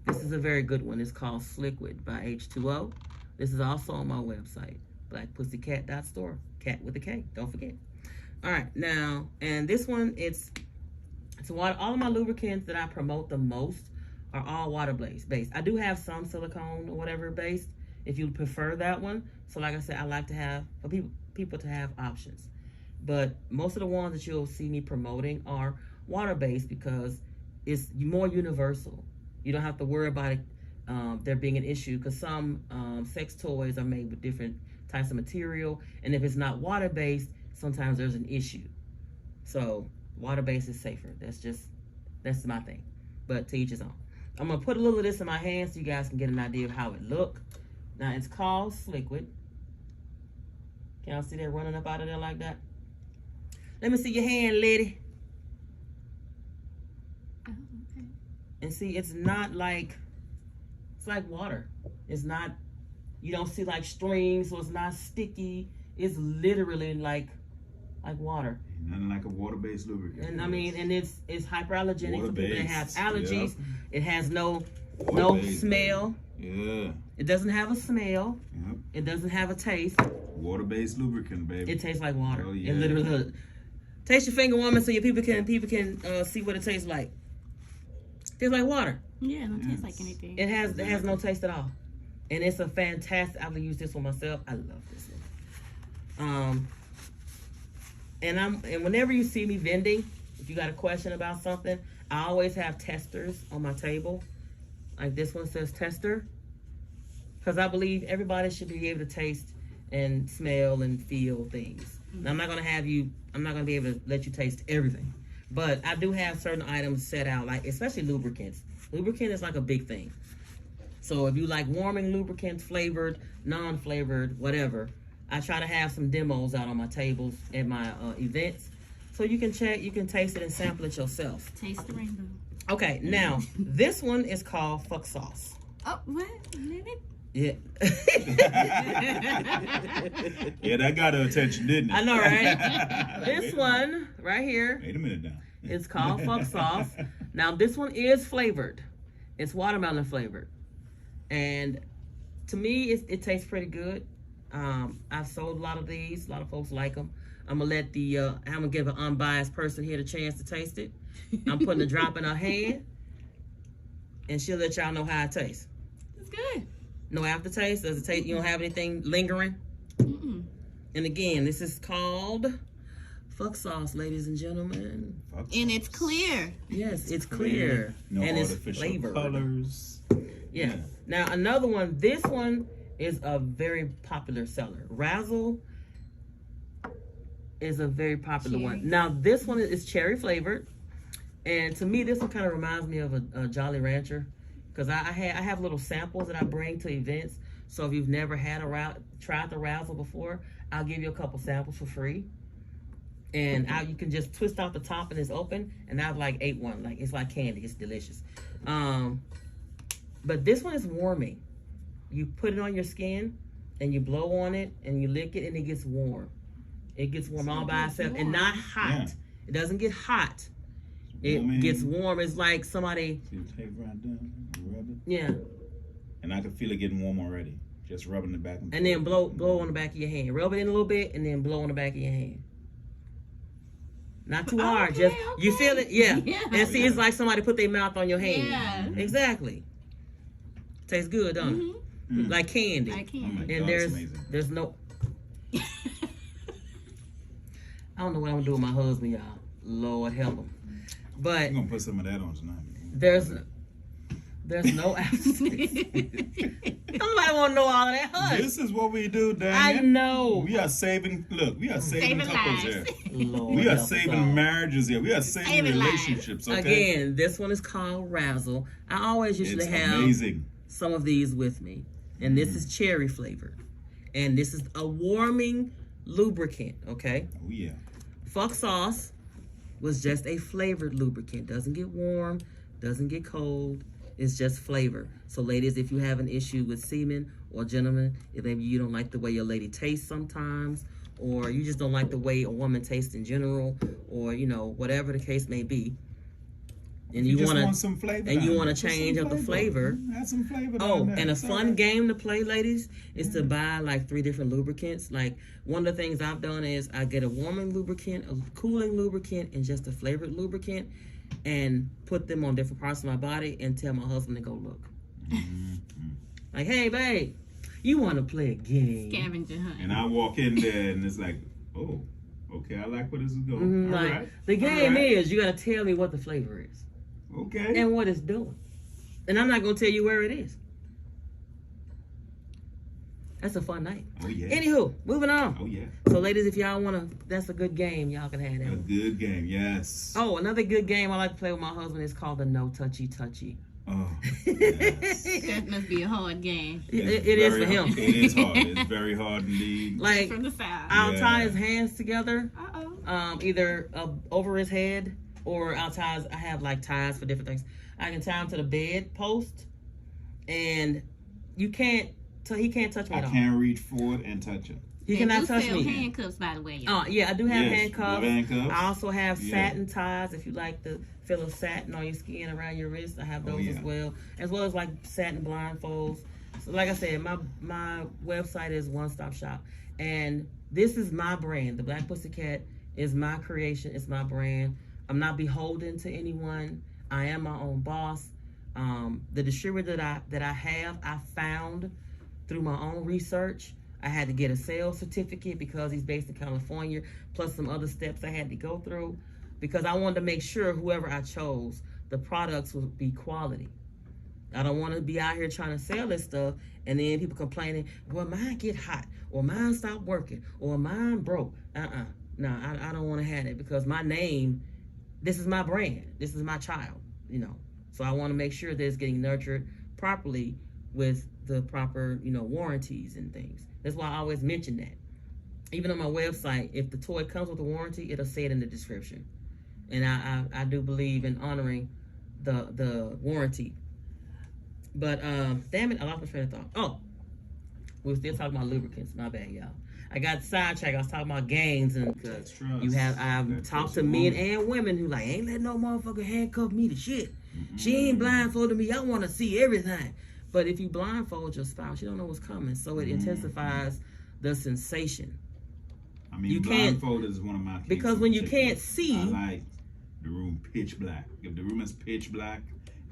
This is a very good one. It's called Sliquid by H2O. This is also on my website, blackpussycat.store. Cat with a K, don't forget. All right, now, and this one, it's water. All of my lubricants that I promote the most are all water-based. I do have some silicone or whatever based, if you prefer that one. So like I said, I like to have, for people to have options. But most of the ones that you'll see me promoting are water-based because it's more universal. You don't have to worry about it there being an issue because some sex toys are made with different types of material, and if it's not water-based, sometimes there's an issue. So water-based is safer. That's my thing. But to each his own. I'm gonna put a little of this in my hand so you guys can get an idea of how it look. Now it's called Sliquid. Can y'all see that running up out of there like that? Let me see your hand, lady. Oh, okay. And see, it's like water. It's not, you don't see like strings, so it's not sticky. It's literally like water. Nothing like a water-based lubricant. And I mean, and it's hyperallergenic for people that have allergies. Yep. It has no smell. Yeah. It doesn't have a smell. Yep. It doesn't have a taste. Water-based lubricant, baby. It tastes like water. Oh, yeah. It literally taste your finger, woman, so your people can see what it tastes like. It tastes like water. Yeah, it don't taste like anything. It has no taste at all, and it's a fantastic. I've used this one myself. I love this one. And whenever you see me vending, if you got a question about something, I always have testers on my table. Like this one says tester, because I believe everybody should be able to taste and smell and feel things. Now, I'm not gonna be able to let you taste everything, but I do have certain items set out, like especially lubricants. Lubricant is like a big thing. So if you like warming lubricants, flavored, non-flavored, whatever, I try to have some demos out on my tables at my events, so you can check, you can taste it and sample it yourself. Taste the rainbow. Okay, now this one is called Fuck Sauce. Oh, what? A minute? Yeah. Yeah, that got her attention, didn't it? I know, right? This one right here. Wait a minute now. It's called Fuck Sauce. Now, this one is flavored. It's watermelon flavored. And to me, it tastes pretty good. I've sold a lot of these. A lot of folks like them. I'm gonna let I'm gonna give an unbiased person here the chance to taste it. I'm putting a drop in her hand, and she'll let y'all know how it tastes. It's good. No aftertaste. Does it taste? You don't have anything lingering. Mm-mm. And again, this is called Fuck Sauce, ladies and gentlemen. And it's clear. Yes, it's clear. No and it's artificial flavored. colors. Yeah. Now another one. This one is a very popular seller. Razzle is a very popular one. Now this one is cherry flavored, and to me this one kind of reminds me of a Jolly Rancher, because I have little samples that I bring to events. So if you've never tried the Razzle before, I'll give you a couple samples for free, and you can just twist out the top and it's open. And I've ate one. It's like candy. It's delicious. But this one is warming. You put it on your skin and you blow on it and you lick it and it gets warm. It gets warm all by itself and not hot. Yeah. It doesn't get hot. It gets warm. It's like somebody. So you take right down, rub it. Yeah. And I can feel it getting warm already. Just rubbing the back. And then blow on the back of your hand. Rub it in a little bit and then blow on the back of your hand. Not too hard. Okay. You feel it? Yeah. Yeah. And see, it's like somebody put their mouth on your hand. Yeah. Exactly. Tastes good, don't it? Mm. Like candy. Like candy. Oh my And God, there's no. I don't know what I'm gonna do with my husband, y'all. Lord help him. But I'm gonna put some of that on tonight. there's no aftertaste. Somebody want to know all of that, hush. This is what we do, dang I it. know. We are saving. Look, we are saving couples lives. here. Lord We are help saving us all. marriages here. We are saving Saving relationships. Okay. Again, this one is called Razzle. I always usually It's have amazing. some of these with me, and this is cherry flavored, and this is a warming lubricant. Okay. Oh yeah. Fuck Sauce was just a flavored lubricant. Doesn't get warm, doesn't get cold. It's just flavor. So ladies, if you have an issue with semen, or gentlemen, if maybe you don't like the way your lady tastes sometimes, or you just don't like the way a woman tastes in general, or whatever the case may be, and you want some flavor, and you want to change up the flavor. Add some flavor. Oh, down there. and a It's fun all right. game to play, ladies, is to buy 3 different lubricants. One of the things I've done is I get a warming lubricant, a cooling lubricant, and just a flavored lubricant, and put them on different parts of my body and tell my husband to go look. Like, hey, babe, you want to play a game? Scavenger hunt. And I walk in there and it's like, oh, okay, I like where this is going. All right. The game All right. is you got to tell me what the flavor is Okay. and what it's doing. And I'm not going to tell you where it is. That's a fun night. Oh yeah. Anywho, moving on. Oh yeah. So, ladies, if y'all want to, that's a good game. Y'all can have that A one. good game. Yes. Oh, another good game I like to play with my husband is called the No Touchy Touchy. Oh. Yes. That must be a hard game. It is for him. It is hard. It's very hard indeed. Like, From the side. I'll Yeah. tie his hands together, Uh-oh. either over his head, or I have ties for different things. I can tie him to the bed post, and he can't touch me I at all. can't reach forward and touch it. He cannot touch sell me. handcuffs, by the way. Y'all. Oh, yeah, I do have Yes, handcuffs. you have handcuffs. I also have Yeah. satin ties. If you like the feel of satin on your skin around your wrist, I have Oh, those yeah. as well as satin blindfolds. So like I said, my website is One Stop Shop, and this is my brand. The Black Pussycat is my creation. It's my brand. I'm not beholden to anyone. I am my own boss. The distributor that I have, I found through my own research. I had to get a sales certificate because he's based in California, plus some other steps I had to go through, because I wanted to make sure whoever I chose, the products would be quality. I don't want to be out here trying to sell this stuff and then people complaining, well, mine get hot, or mine stopped working, or mine broke. No, I don't want to have it, because my name, this is my brand. This is my child, So I want to make sure that it's getting nurtured properly with the proper, warranties and things. That's why I always mention that. Even on my website, if the toy comes with a warranty, it'll say it in the description. And I do believe in honoring the warranty. But damn it, I lost my train of thought. Oh, We're still talking about lubricants. My bad, y'all. I got sidetracked. I was talking about gangs, and you have I've talked to men and women who like ain't let no motherfucker handcuff me to shit. She ain't blindfolded me. I want to see everything. But if you blindfold your spouse, you don't know what's coming, so it intensifies the sensation. I mean, blindfolded is one of my because when you can't see, I like the room pitch black. If the room is pitch black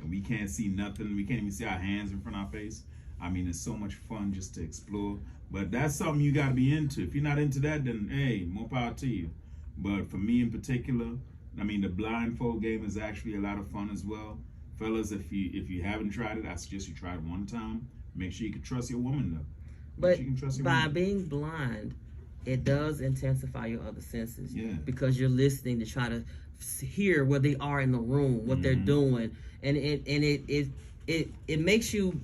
and we can't see nothing, we can't even see our hands in front of our face. I mean, it's so much fun just to explore. But that's something you got to be into. If you're not into that, then hey, more power to you. But for me in particular, I mean, the blindfold game is actually a lot of fun as well. Fellas, if you haven't tried it, I suggest you try it one time. Make sure you can trust your woman though. But by being blind, it does intensify your other senses. Yeah. Because you're listening to try to hear where they are in the room, what they're doing, and it makes you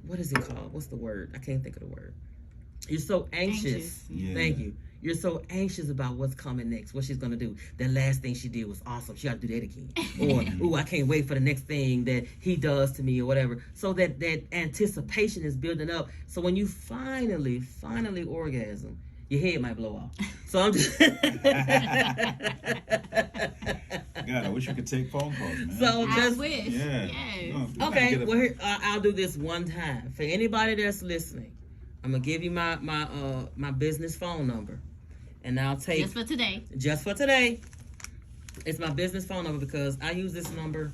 what is it called? What's the word? I can't think of the word. You're so anxious. Yeah. Thank you. You're so anxious about what's coming next, what she's gonna do. The last thing she did was awesome. She got to do that again. Or, ooh, I can't wait for the next thing that he does to me or whatever. So that anticipation is building up. So when you finally orgasm, your head might blow off. So I'm just God, I wish we could take phone calls, man. So I wish. Yeah. Yes. Okay, well here, I'll do this one time. For anybody that's listening, I'm gonna give you my business phone number. And I'll take just for today. Just for today. It's my business phone number because I use this number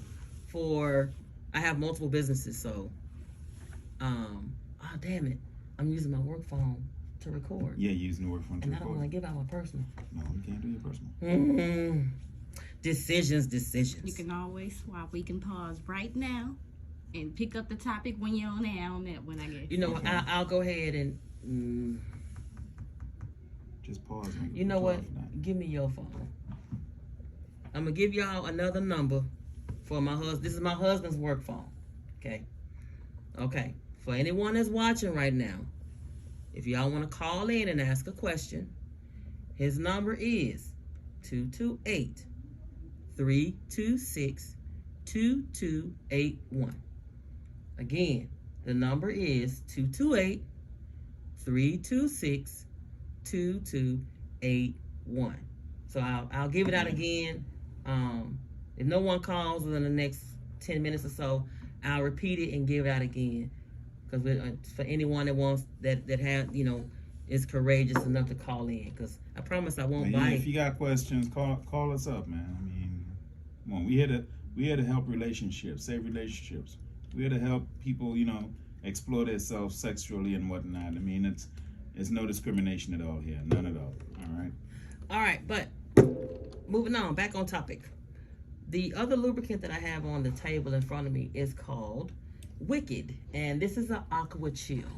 I have multiple businesses, so damn it. I'm using my work phone to record. Yeah, using the work phone to record. And I don't want to give out my personal. No, you can't do your personal. Mm-hmm. Decisions. You can always swap. We can pause right now and pick up the topic when you're on that one, I guess. You know, okay. I'll go ahead and just pause. You know what? Give me your phone. I'm gonna give y'all another number for my husband. This is my husband's work phone. Okay. For anyone that's watching right now, if y'all want to call in and ask a question, his number is 228-326-2281. Again, the number is 228-326-2281. So I'll give it out again. If no one calls within the next 10 minutes or so, I'll repeat it and give it out again. Because for anyone that wants that has is courageous enough to call in. Because I promise I won't bite. If you got questions, call us up, man. I mean, come on, we here to help relationships, save relationships. We're here to help people, explore themselves sexually and whatnot. I mean, it's no discrimination at all here, none at all. All right, but moving on, back on topic. The other lubricant that I have on the table in front of me is called Wicked, and this is an Aqua Chill.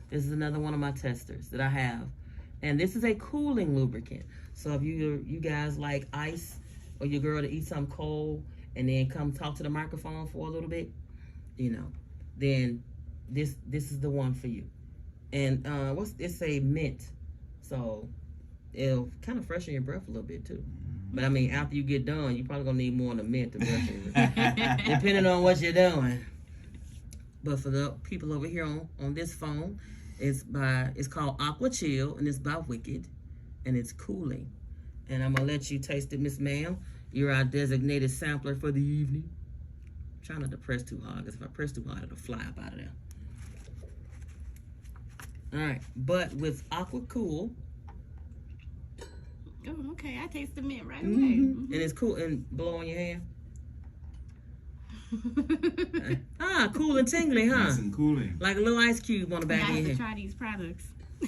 This is another one of my testers that I have, and this is a cooling lubricant. So if you guys like ice, or your girl to eat something cold and then come talk to the microphone for a little bit, then this is the one for you. And it's a mint, so it'll kind of freshen your breath a little bit too. But I mean, after you get done, you're probably gonna need more than a mint to brush it, depending on what you're doing. But for the people over here on this phone, it's called Aqua Chill, and it's by Wicked, and it's cooling. And I'm gonna let you taste it, Miss Ma'am. You're our designated sampler for the evening. I'm trying not to press too hard, because if I press too hard, it'll fly up out of there. All right, but with Aqua Cool. Oh, okay. I taste the mint right away. And it's cool and blow on your hand. Cool and tingly, huh? Nice and cooling. Like a little ice cube on the back of your head. Try these products. I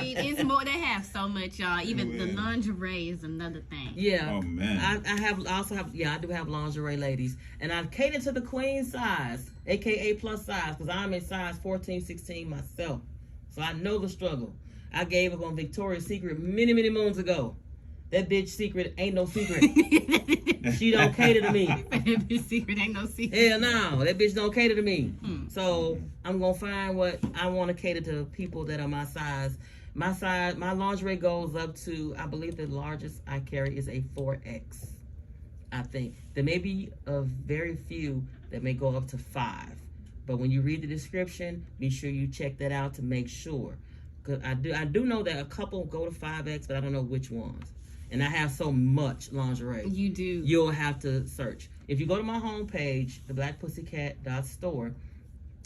mean, it's more. They have so much, y'all. Even the lingerie is another thing. Yeah. Oh man. I do have lingerie, ladies, and I cater to the queen size, aka plus size, because I'm a size 14, 16 myself, so I know the struggle. I gave up on Victoria's Secret many, many moons ago. That bitch secret ain't no secret. She don't cater to me. That bitch secret ain't no secret. Hell no, that bitch don't cater to me. So I'm gonna find what I want to cater to people that are my size. My lingerie goes up to, I believe the largest I carry is a 4X. I think there may be a very few that may go up to 5, But when you read the description, be sure you check that out to make sure. Cause I do know that a couple go to 5X, but I don't know which ones. And I have so much lingerie. You do. You'll have to search. If you go to my homepage, theblackpussycat.store,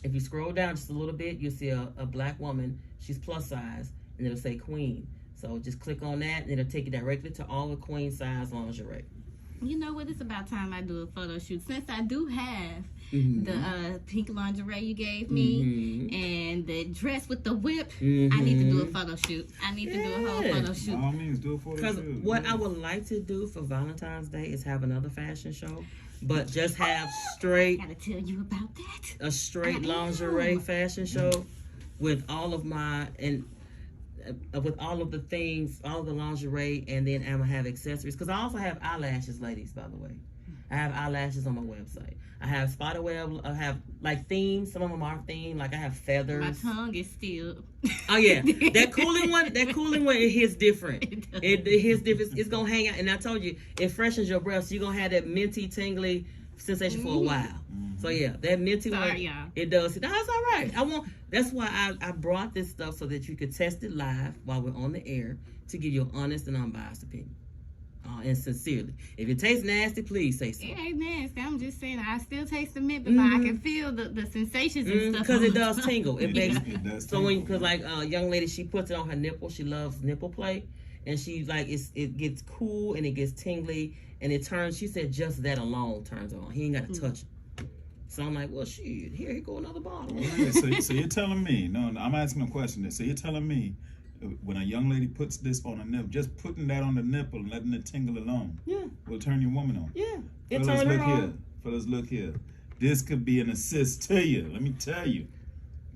if you scroll down just a little bit, you'll see a black woman. She's plus size, and it'll say queen. So just click on that, and it'll take you directly to all the queen size lingerie. You know what? It's about time I do a photo shoot. Since I do have the pink lingerie you gave me and the dress with the whip, I need to do a photo shoot. I need to do a whole photo shoot. By all means, do a photo shoot. Because what I would like to do for Valentine's Day is have another fashion show, but just have straight. I gotta tell you about that. A straight lingerie fashion show with all of my with all of the things, all of the lingerie, and then I'm gonna have accessories. Because I also have eyelashes, ladies, by the way. I have eyelashes on my website. I have spider web. I have like themes. Some of them are themed. Like I have feathers. My tongue is still. Oh yeah, that cooling one. It hits different. It hits different. It's gonna hang out. And I told you, it freshens your breath. So you're gonna have that minty, tingly sensation for a while. So yeah, that minty one. Y'all. It does. No, it's all right. That's why I brought this stuff so that you could test it live while we're on the air to give you an honest and unbiased opinion. And sincerely. If it tastes nasty, please say so. It ain't nasty. I'm just saying I still taste the mint, but I can feel the sensations and stuff. Because it does tingle. It makes it does so tingle. because like a young lady, she puts it on her nipple. She loves nipple play, and she's like it gets cool and it gets tingly and it turns. She said just that alone turns on. He ain't got to touch it. So I'm like, well, shit. Here go another bottle. Yeah, so you're telling me? No, I'm asking a question. So you're telling me? When a young lady puts this on a nipple, just putting that on the nipple and letting it tingle alone, will turn your woman on. Yeah, it Fellas, turns her look on. here. Fellas, look here. This could be an assist to you. Let me tell you.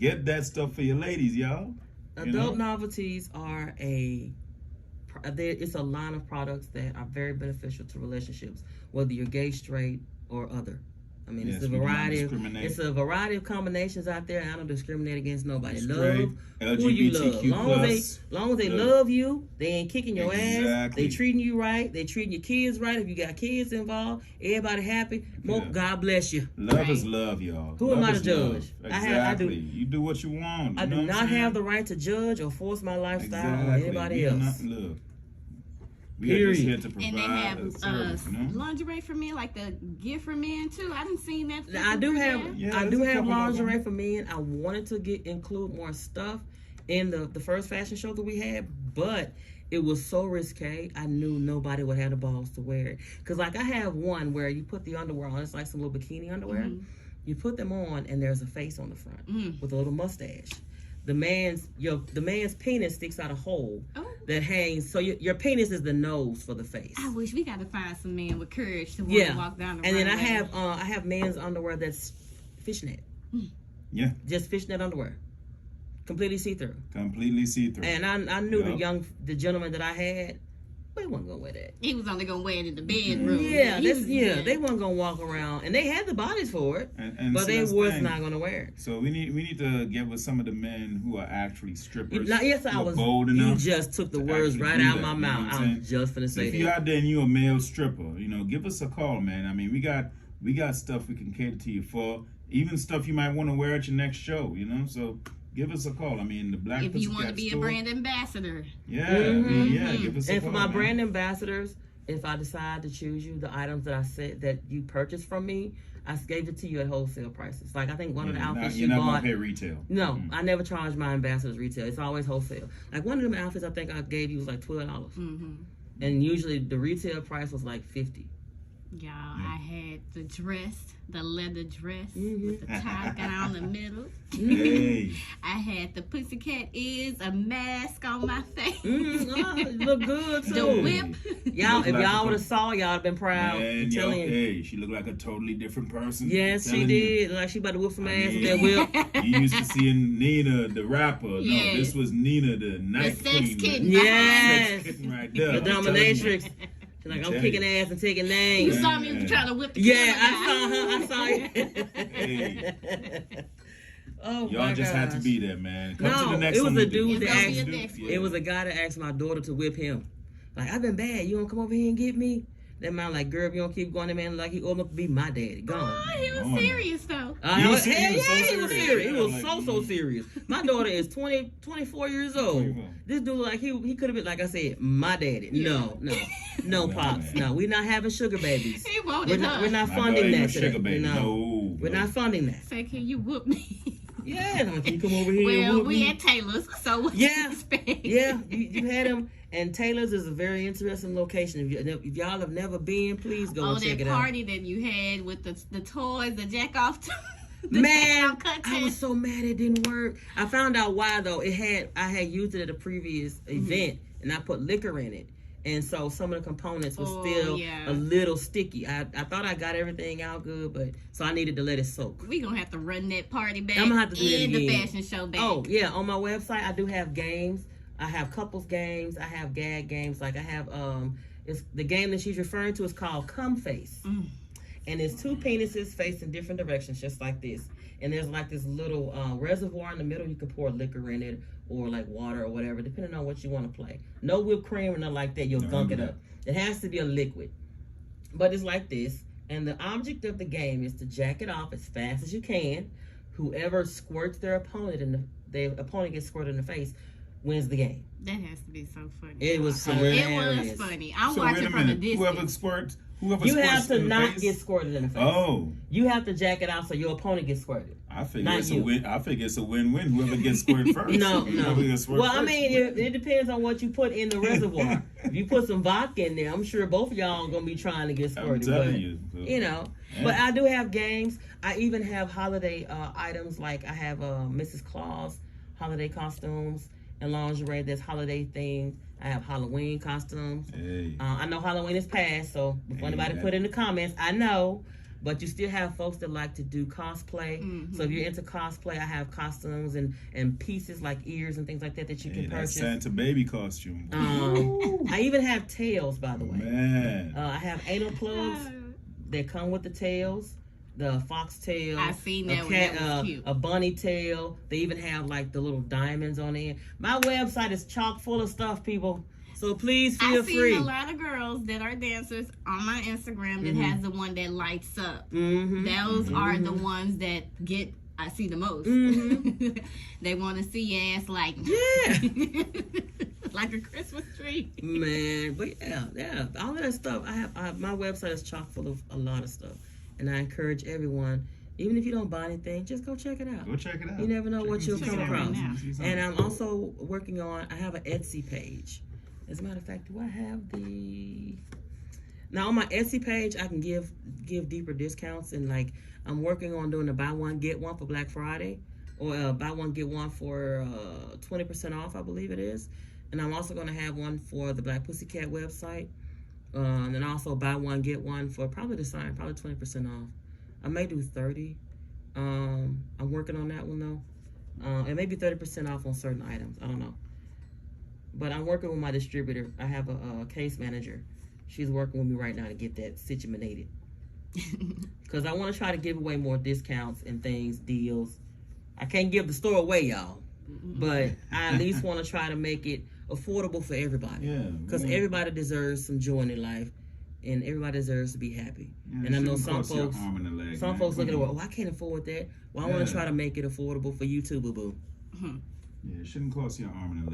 Get that stuff for your ladies, y'all. Adult novelties are it's a line of products that are very beneficial to relationships, whether you're gay, straight, or other. I mean, Yes, it's a variety of combinations out there, and I don't discriminate against nobody. Straight, love who you love. LGBTQ+. Long as they love you, they ain't kicking your ass. Exactly. They treating you right. They treating your kids right. If you got kids involved, everybody happy. God bless you. Love is love, y'all. Who am I to judge? Exactly. You do what you want. I do not have the right to judge or force my lifestyle on anybody else. Look. We are just here to provide and they have a service, lingerie for men, like the gift for men too. I didn't see that. I do have lingerie for men. I wanted to include more stuff in the first fashion show that we had, but it was so risque. I knew nobody would have the balls to wear it. Because like I have one where you put the underwear on. It's like some little bikini underwear. You put them on and there's a face on the front with a little mustache. The man's penis sticks out a hole that hangs. So your penis is the nose for the face. I wish we got to find some men with courage to walk down the and runway. then I have men's underwear that's fishnet. Yeah. Just fishnet underwear, completely see through. Completely see through. And I knew the gentleman that I had. They wasn't gonna wear that. He was only gonna wear it in the bedroom. They wasn't gonna walk around, and they had the bodies for it, but they was not gonna wear it. So we need to get with some of the men who are actually strippers. I was bold enough. You just took the words right out of my mouth. I'm just gonna say if you're out there and you're a male stripper, give us a call, man. I mean, we got stuff we can cater to you for, even stuff you might want to wear at your next show. So. Give us a call. I mean, the Black Pussycat If you want to be a brand ambassador. Yeah, give us a call. And for my brand ambassadors, if I decide to choose you, the items that I said that you purchased from me, I gave it to you at wholesale prices. Like I think one of the outfits you're not gonna pay retail. No, I never charge my ambassadors retail. It's always wholesale. Like one of them outfits I think I gave you was like $12, and usually the retail price was like $50. Y'all, I had the dress, the leather dress with the tie down the middle. Hey. I had the pussycat ears, a mask on my face. It look good too. The whip. Y'all, if y'all would have saw, y'all would have been proud. Man, hey, she looked like a totally different person. Yes, she did. Like she about to whip some ass with that whip. You used to seeing Nina, the rapper. No, this was Nina, the night queen. Sex kitten. Yes. Sex kitten right there. The dominatrix. Like I'm kicking ass and taking names. You saw me trying to whip the I saw you. Hey. Oh, y'all just had to be there, man. Come to the next it was one a dude that asked. Yeah. It was a guy that asked my daughter to whip him. Like I've been bad. You don't come over here and get me. That man like, girl, if you don't keep going, that man like he old enough to be my daddy. Gone. Oh, he was serious though. He was serious. He was so serious. My daughter is 24 years old. This dude like he could have been, like I said, my daddy. Yeah. No, pops. No, we're not having sugar babies. He wanted her. We're not funding that. Sugar baby. No, we're not funding that. Say, can you whoop me? Yeah, no, can you come over here? Well, and whoop we me? at Taylor's, so what you expect? Yeah, you had them. And Taylor's is a very if y'all have never been, please go and check it out. that party that you had with the toys, the jack off. Man, I was so mad it didn't work. I found out why though. I had used it at a previous event, and I put liquor in it, and so some of the components were still a little sticky. I thought I got everything out good, but so I needed to let it soak. We gonna have to run that party back. I'm gonna have to do it again. The fashion show back. Oh yeah, on my website I do have games. I have couples games. I have gag games. Like I have it's the game that she's referring to is called Cum Face. And it's two penises facing different directions, just like this. And there's like this little reservoir in the middle. You can pour liquor in it or like water or whatever, depending on what you want to play. No whipped cream or nothing like that. You'll gunk it up. It has to be a liquid. But it's like this. And the object of the game is to jack it off as fast as you can. Whoever squirts their opponent the opponent gets squirted in the face wins the game. That has to be so funny. It was hilarious. It was funny. I'm watching from a distance. You have to not get squirted in the face. Oh. You have to jack it out so your opponent gets squirted. I figure it's a win. I figure it's a win-win. Whoever gets squirted first. No. I mean, it depends on what you put in the reservoir. If you put some vodka in there, I'm sure both of y'all are gonna be trying to get squirted. I'm telling you. Yeah. But I do have games. I even have holiday items, like I have Mrs. Claus holiday costumes and lingerie that's holiday themed. I have Halloween costumes. Hey. I know Halloween is past, so if anybody put in the comments, I know. But you still have folks that like to do cosplay. So if you're into cosplay, I have costumes and pieces like ears and things like that you can purchase. Santa baby costume. I even have tails, by the way. Man. I have anal plugs that come with the tails. The fox tail. I seen that one. That was cute. A bunny tail. They even have like the little diamonds on it. My website is chock full of stuff, people. So please feel free. I've seen a lot of girls that are dancers on my Instagram that has the one that lights up. Those are the ones that I see the most. They want to see your ass like like a Christmas tree. Man, but yeah, all of that stuff. I have my website is chock full of a lot of stuff. And I encourage everyone, even if you don't buy anything, just go check it out. Go check it out. You never know what you'll come across. And I'm also working on, I have an Etsy page. As a matter of fact, do I have now on my Etsy page, I can give deeper discounts. And like, I'm working on doing a buy one, get one for Black Friday. Or buy one, get one for 20% off, I believe it is. And I'm also going to have one for the Black Pussycat website. And then also buy one, get one for probably the same, probably 20% off. I may do 30. I'm working on that one though. It may be 30% off on certain items. I don't know. But I'm working with my distributor. I have a case manager. She's working with me right now to get that situated. Because I want to try to give away more discounts and things, deals. I can't give the store away, y'all. But I at least want to try to make it affordable for everybody. Yeah. Because everybody deserves some joy in their life, and everybody deserves to be happy. Yeah, and I know some folks look at it, I can't afford that. Well, I want to try to make it affordable for you too, boo-boo. Yeah, it shouldn't cost you an arm and a leg.